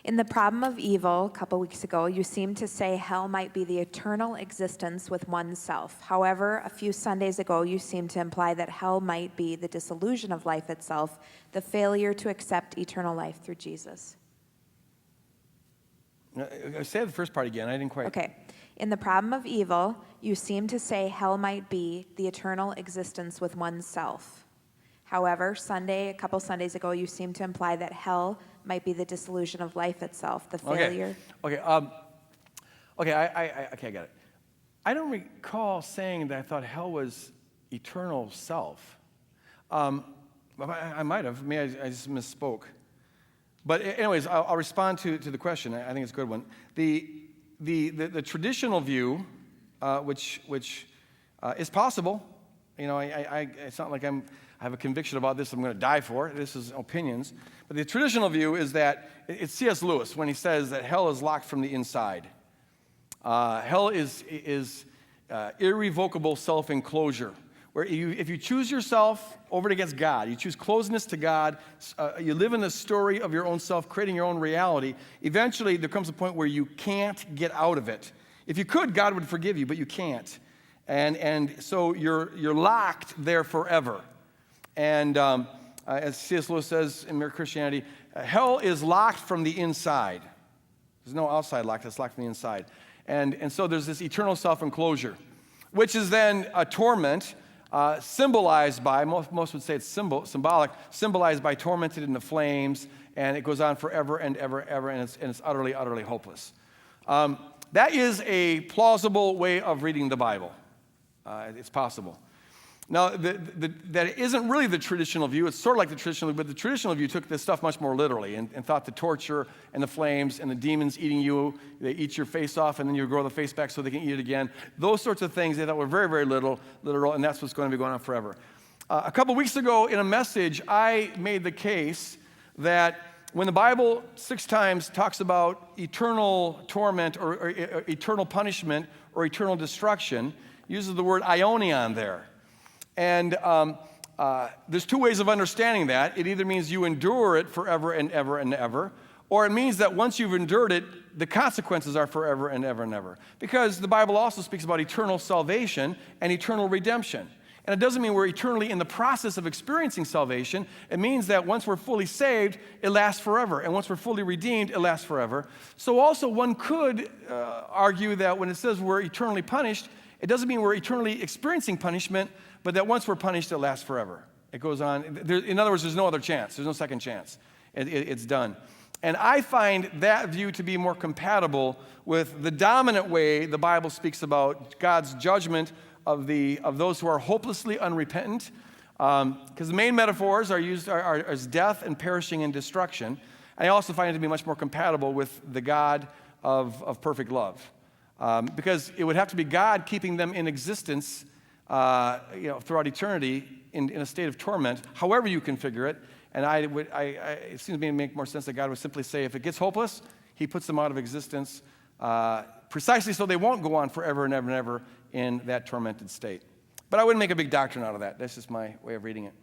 In the problem of evil, a couple weeks ago, you seemed to say hell might be the eternal existence with oneself. However, a few Sundays ago, you seemed to imply that hell might be the dissolution of life itself, the failure to accept eternal life through Jesus. Say the first part again. I didn't quite. Okay. In the problem of evil, you seem to say hell might be the eternal existence with oneself. However, a couple Sundays ago, you seemed to imply that hell might be the dissolution of life itself, the failure. Okay, I get it. I don't recall saying that I thought hell was eternal self. I might have. Maybe I just misspoke. But anyways, I'll respond to the question. I think it's a good one. The traditional view, which is possible, it's not like I have a conviction about this I'm going to die for. This is opinions. But the traditional view is that it's C.S. Lewis when he says that hell is locked from the inside. Hell is irrevocable self-enclosure, where if you choose yourself over and against God, you choose closeness to God, you live in the story of your own self, creating your own reality, eventually there comes a point where you can't get out of it. If you could, God would forgive you, but you can't. And so you're locked there forever. And as C.S. Lewis says in Mere Christianity, hell is locked from the inside. There's no outside lock, it's locked from the inside. And so there's this eternal self-enclosure, which is then a torment symbolized by, most would say it's symbolic, symbolized by tormented in the flames, and it goes on forever and ever, and it's utterly, utterly hopeless. That is a plausible way of reading the Bible. It's possible. Now, that isn't really the traditional view. It's sort of like the traditional view, but the traditional view took this stuff much more literally and thought the torture and the flames and the demons eating you, they eat your face off and then you grow the face back so they can eat it again. Those sorts of things they thought were very, very literal, and that's what's going to be going on forever. A couple weeks ago in a message, I made the case that when the Bible 6 times talks about eternal torment or eternal punishment or eternal destruction, uses the word aionion there. And there's 2 ways of understanding that. It either means you endure it forever and ever and ever, or it means that once you've endured it, the consequences are forever and ever and ever. Because the Bible also speaks about eternal salvation and eternal redemption. And it doesn't mean we're eternally in the process of experiencing salvation. It means that once we're fully saved, it lasts forever. And once we're fully redeemed, it lasts forever. So also one could argue that when it says we're eternally punished, it doesn't mean we're eternally experiencing punishment, but that once we're punished, it lasts forever. It goes on. In other words, there's no other chance. There's no second chance. It's done. And I find that view to be more compatible with the dominant way the Bible speaks about God's judgment of those who are hopelessly unrepentant, because the main metaphors are used as death and perishing and destruction. And I also find it to be much more compatible with the God of perfect love. Because it would have to be God keeping them in existence throughout eternity in a state of torment, however you configure it. And it seems to me to make more sense that God would simply say, if it gets hopeless, he puts them out of existence precisely so they won't go on forever and ever and ever in that tormented state. But I wouldn't make a big doctrine out of that. That's just my way of reading it.